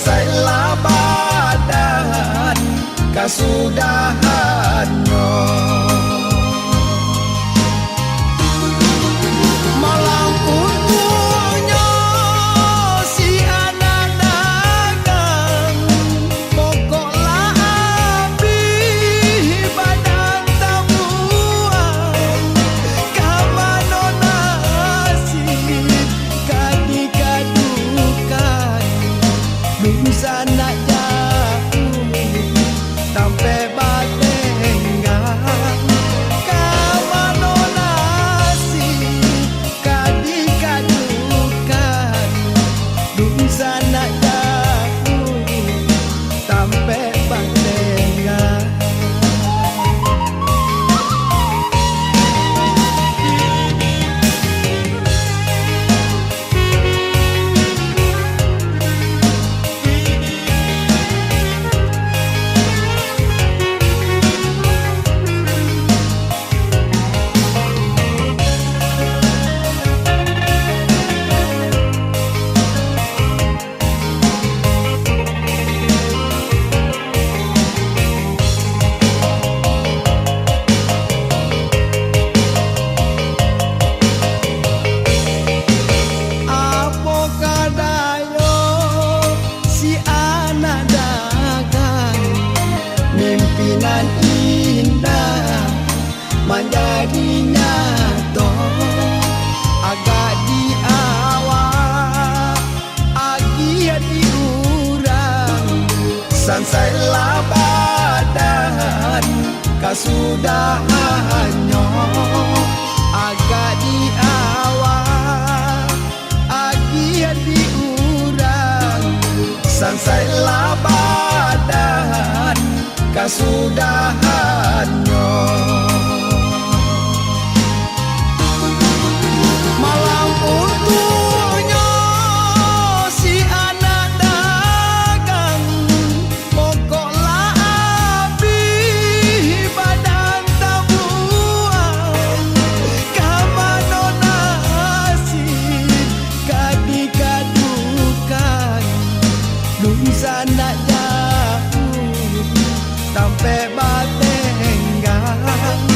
Selesailah badan kasudahannya. Malam untuknya si anak dagang, pokoklah ambil badan tabuan. Kamano nasib kadikadukan, lulusan nak jauh sampai batenggang. Kamano nasib kadikadukan, lulusan nak jauh sampai batenggang. Pimpinan indah menjadi nyata, agak diawak agiat diurang. Selesailah badan kasudahannya, agak diawak agiat diurang. Selesailah badan kasudahannya. Malam untuknya si anak dagang, pokoklah ambil badan tabuan. Kamano nasib kadikadukan, lulusan nak jauh sampai batenggang.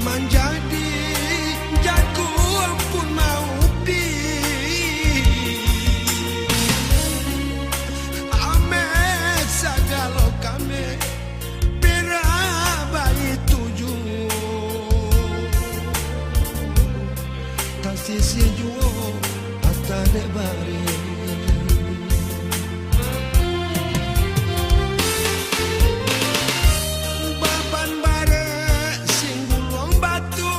menjadi jago pun mau pi ame sagalo kame berabai tuju tasisi juo atade bari baban bare sing gulung batu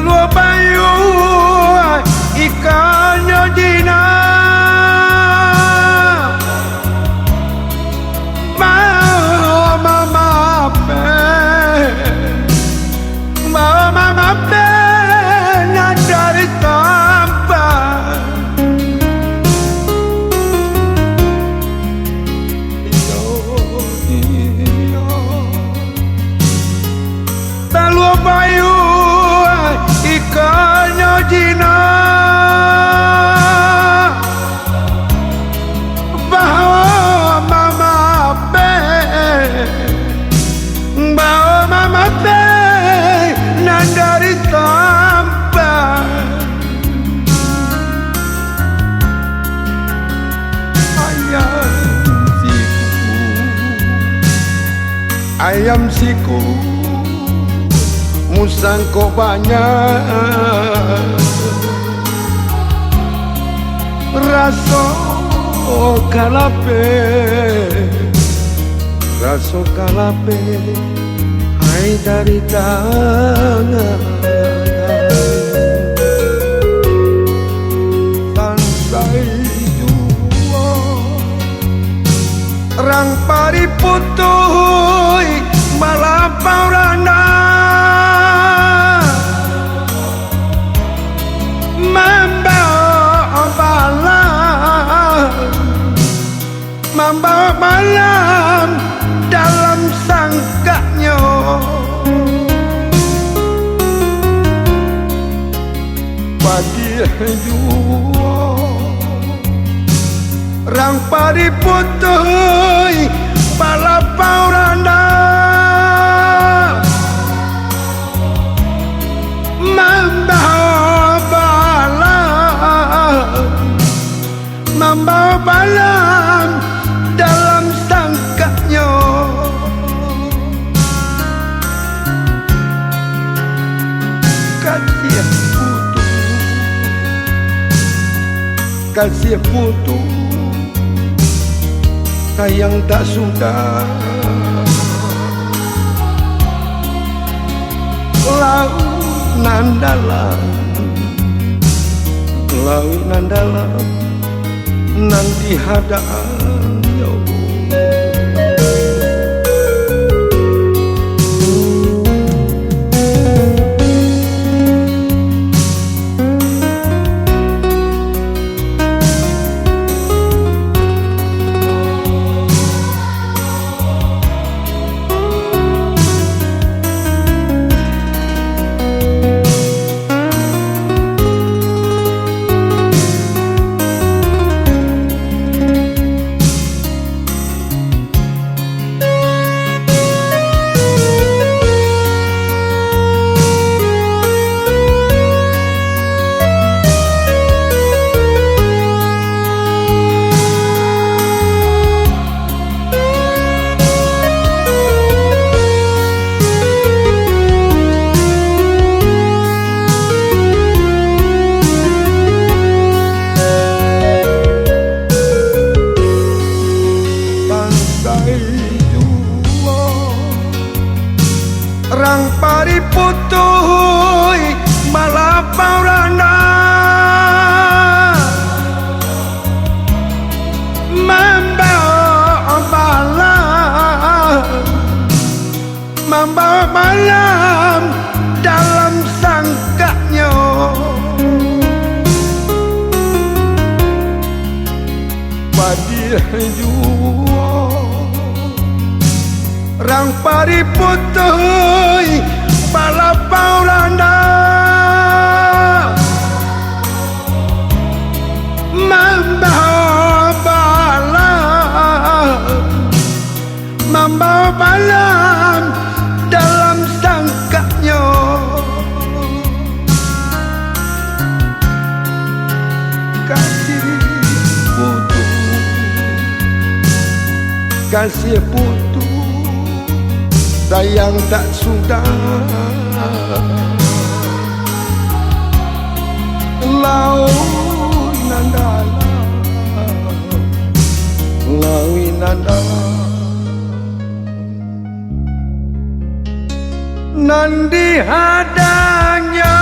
Talua bayu ikannya dina mama pe na dari tampan Talua bayu ikannya dina bahwa mama pe nan dari tampan ayam siku musangko banyak raso kalape hai dari tangan sansai jua rang pariputuh malapau rana membawa malam dalam sangkanya pagi jua rang pariputuh palapau randa membawa malam dalam sangkanya kasih putu sayang tak sudah laut nan dalam nanti hadaan ya rang pariputuh malapau rana membawa malam dalam sangkanya pagi jua rang pariputuh palapau randa membawa malam dalam sangkanya kasih putu sayang tak sudah laut nan dalam nan dihadangnya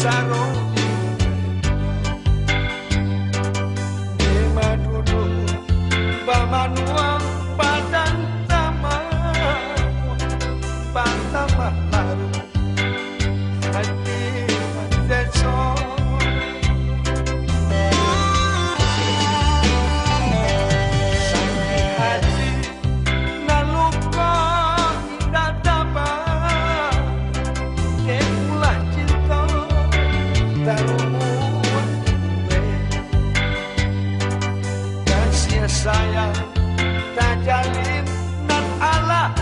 sarung di madudu bamanuang padang Pantama baru hati deso sakit hati naluka tidak dapat kemulah cinta taruhan kasih sayang tak jalin nan alah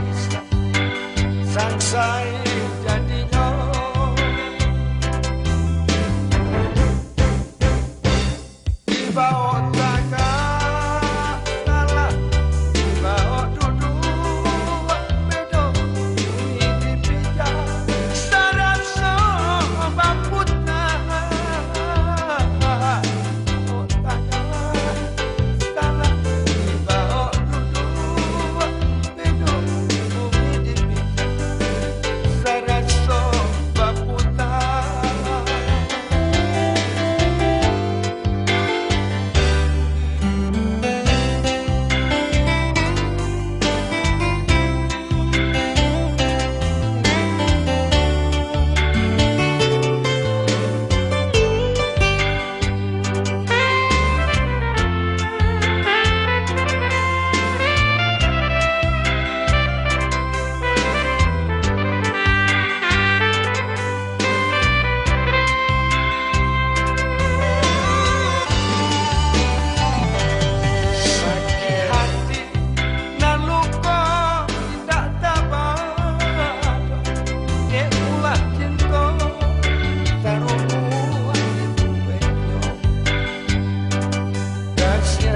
bisa sangsai jadinya dibawa takah kalah dibawa duduk bedo ini dipijak sarap sobat putnah takah kalah dibawa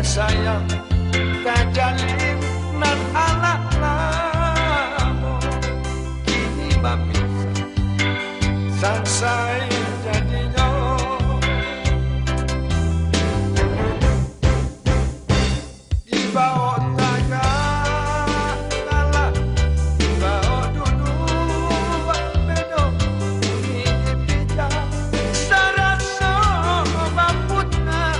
sayang tak jalin nan anak lamo kini babisa sangsai jadinya dibawa takah kalah dibawa duduk bedo ini dipijak sarat sobat putnah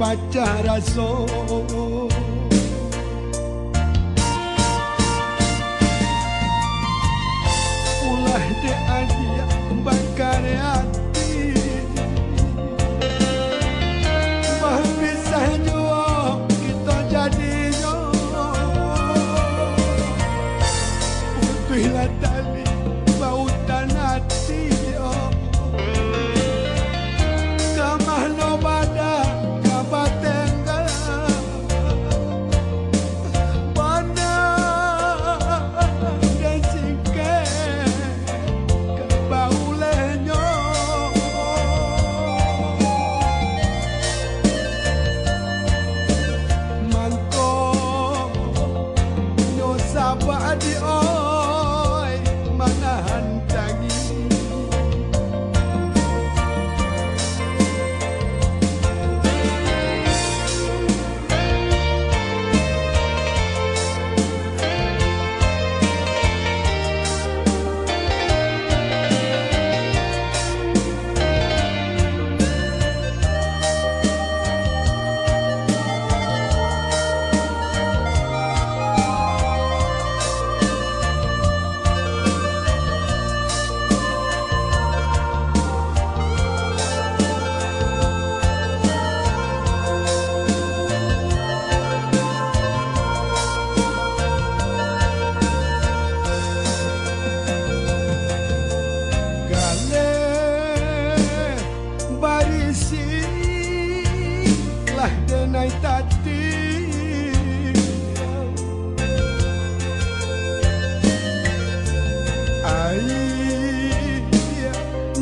pacara so ulah de adia bakarea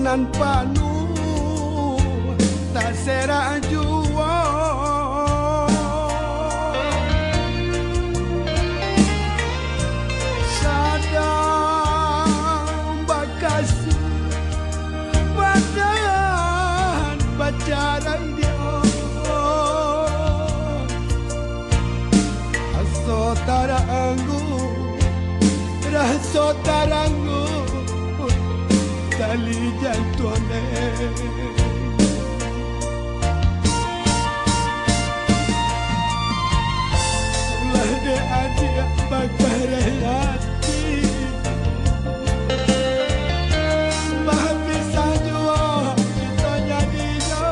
nan panu tak serak jua sadang bakasi badan pacaran dia aso taranggu raso taranggu tali jantuane ulah de adia bakare hati bah bisa jua itu jadi jo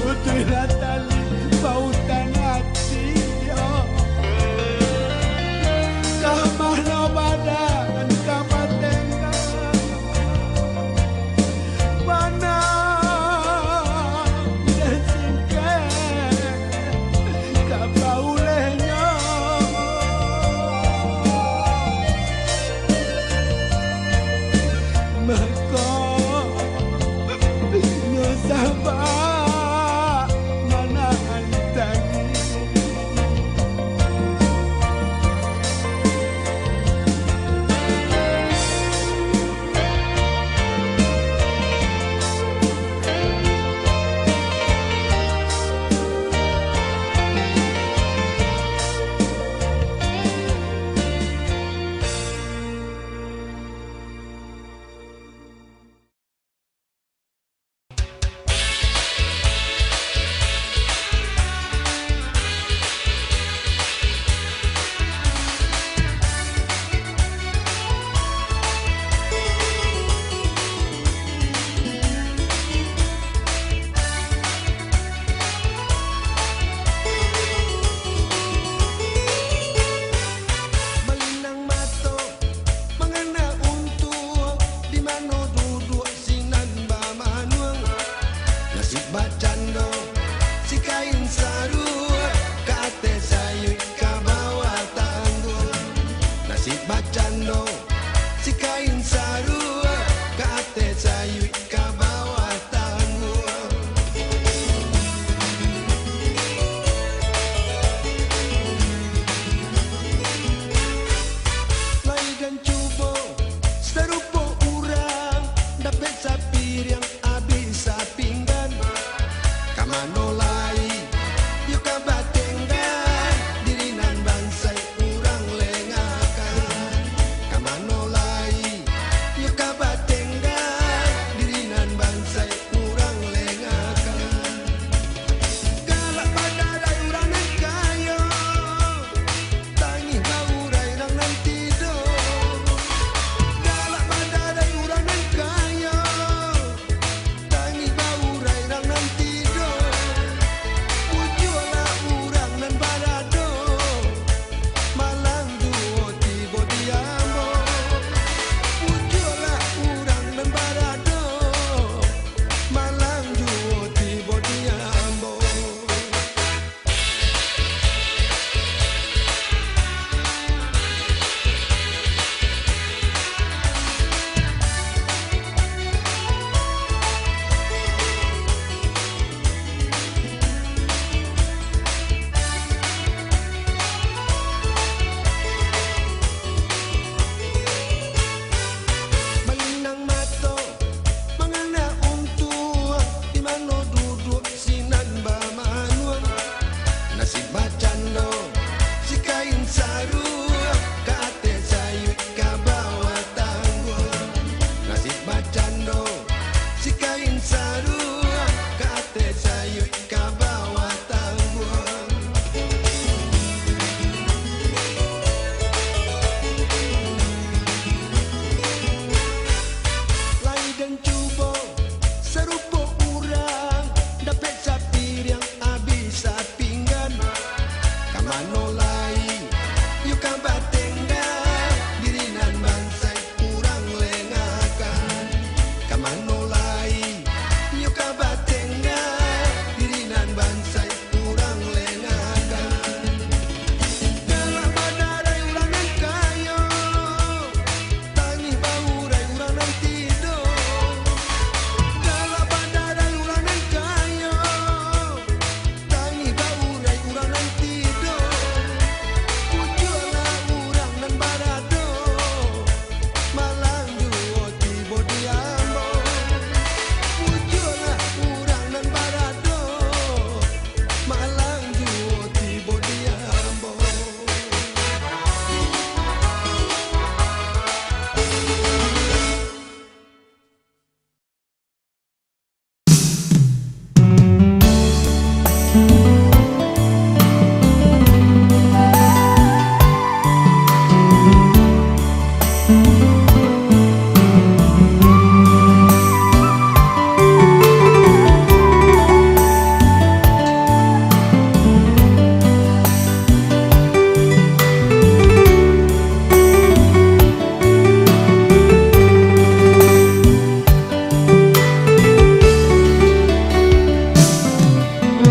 putri tali pautan hati yo kamah no badan kamah tengah mana desingke kapaulenya mako no sabar mana antangi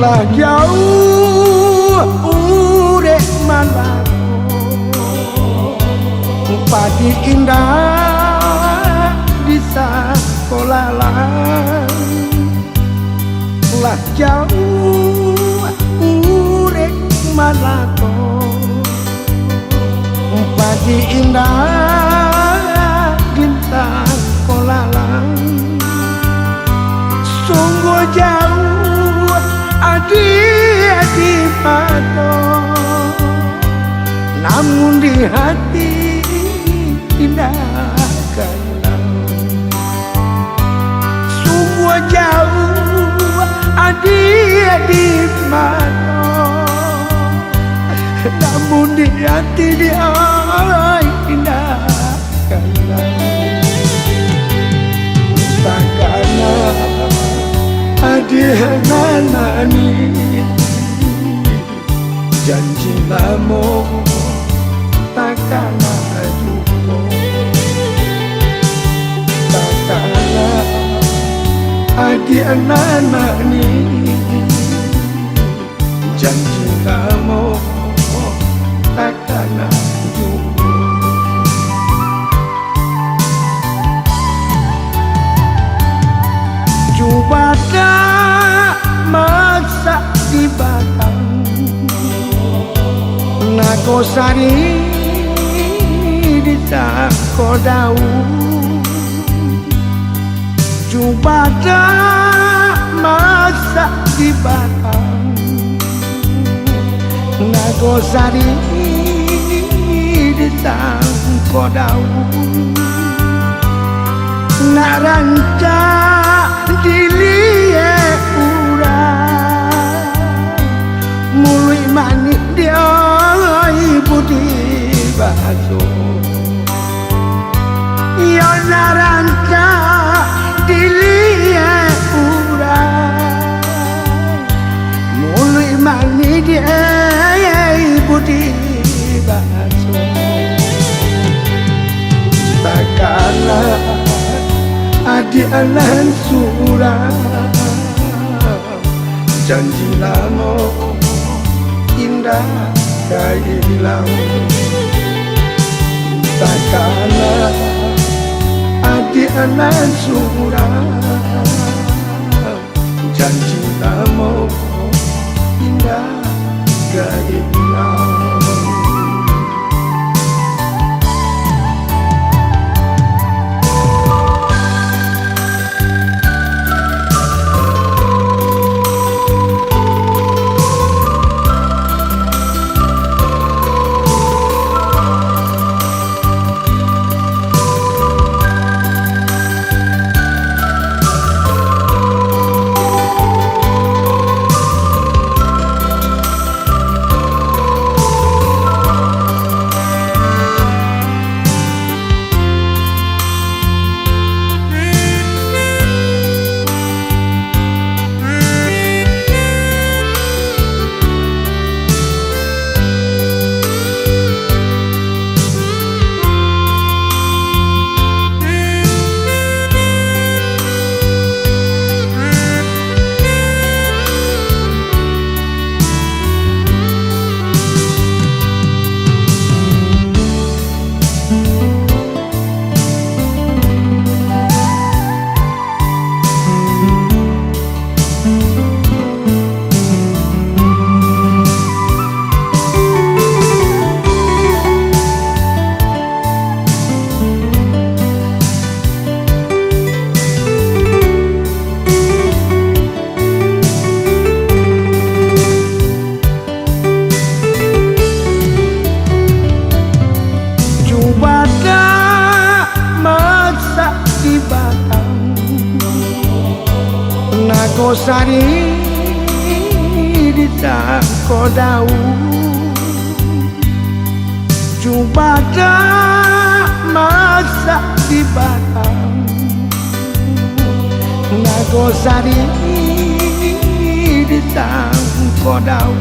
lah jauh urek malako pagi indah di sekolah lah jauh urek malako pagi indah di sekolah sungguh jauh adik-adik pato namun di hati indah kenal sungguh jauh adik-adik pato namun di hati dia indah kenal takana adihanani janji lamo takana juko takana adihanani janji lamo takana juko Jubada masak di batang Nagosari di sakodau Jubada masak di batang Nagosari di sakodau Naranca dilie urang mului manik dia ibu di baso ya naranca dilie urang mului manik dia ibu di baso takkanlah adik alan surah janji lama indah kayak hilang takkanlah adik alan surah janji lama indah kayak hilang Nagosari di sakodau Jubada masak di batang Nagosari di sakodau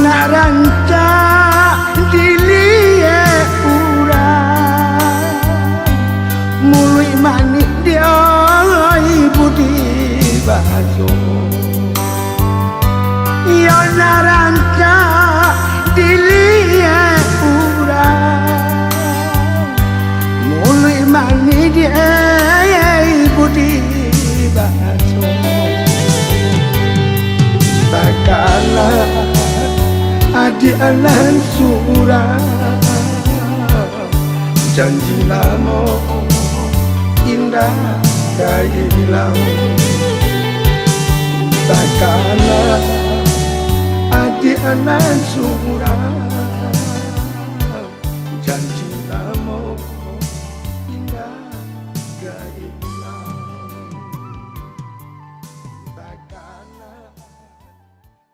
Naranca dilie urang mului manik dia ibu di baso di budi baso takana adi alan surah janji lamo indah kailang takana adi alan surah janji lamo indah kailang takana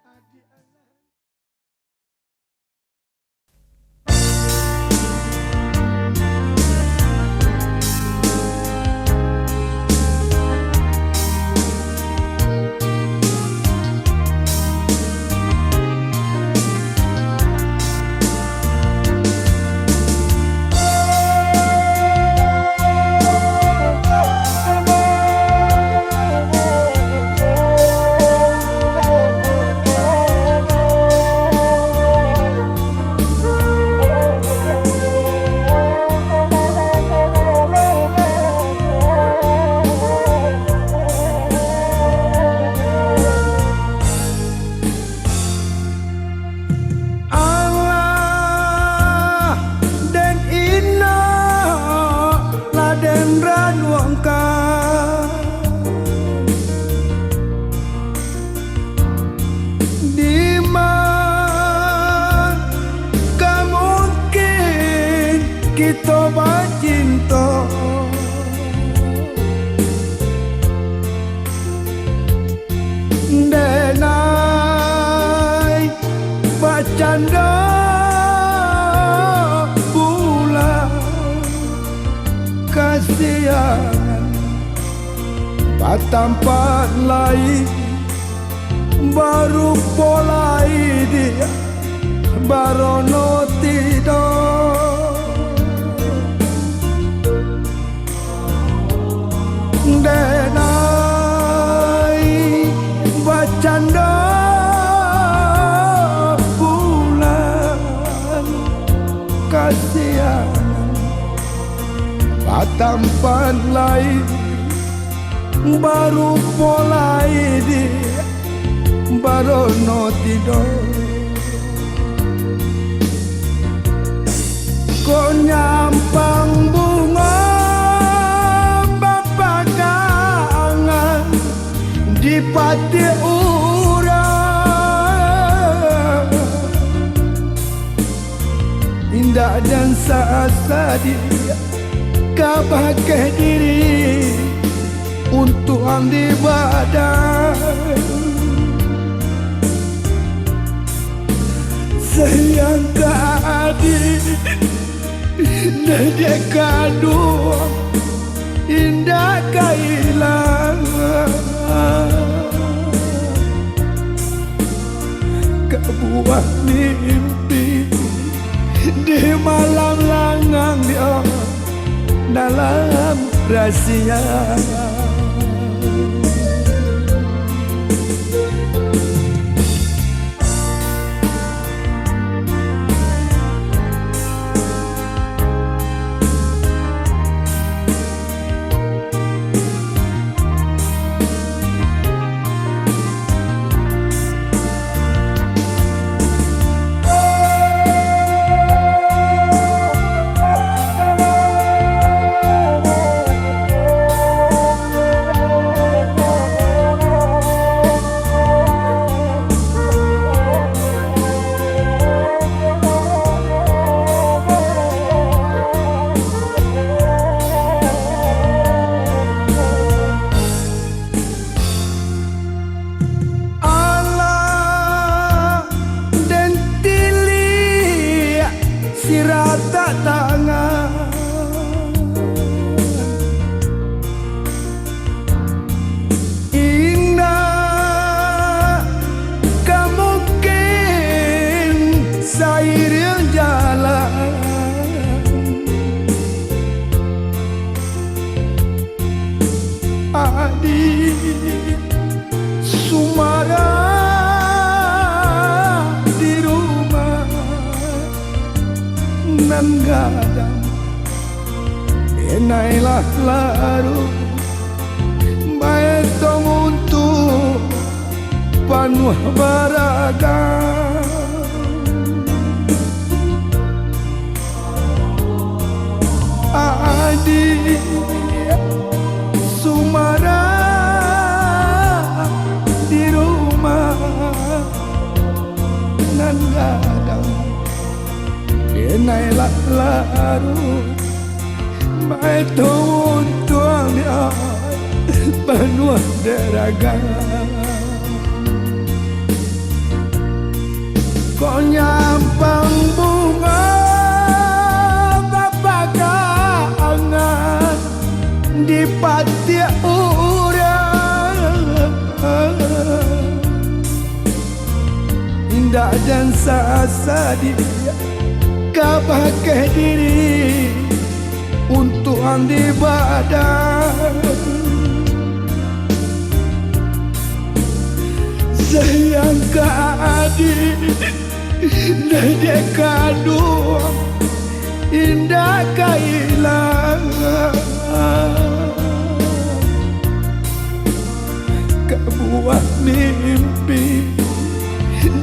adi alan. Kita bercinta denai bercanda pula kasihan tempat lain baru polai dia barono tidak denai bercanda bulan kasihan tempat lain baru polai dia barono tidak kau nyampang bunga di pati urang indah dan saat dia kau pakai diri untuk andi badan sayang keadik dan dia kadung indah kehilangan kebuah mimpi di malam langang dia dalam rahasia sirata tangan indah kemungkin seiring jalan adik Sumara di rumah nan gadang Kenailah larut Baitong untuk Panuh beragam Adi Sumara di rumah nan gadang Kenailah larut Baitong tuang dia Penuh deragam Kau nyampang bunga Bapakangan Di pati urang Indah dan sasa dia Kau pakai diri Untuk andi badan Sayang ke adik Dedek kandung Indah kehilangan Kebuah mimpi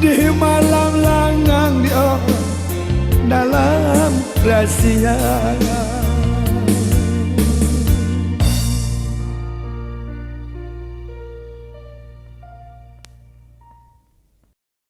Di malam langang dia Dalam rahasia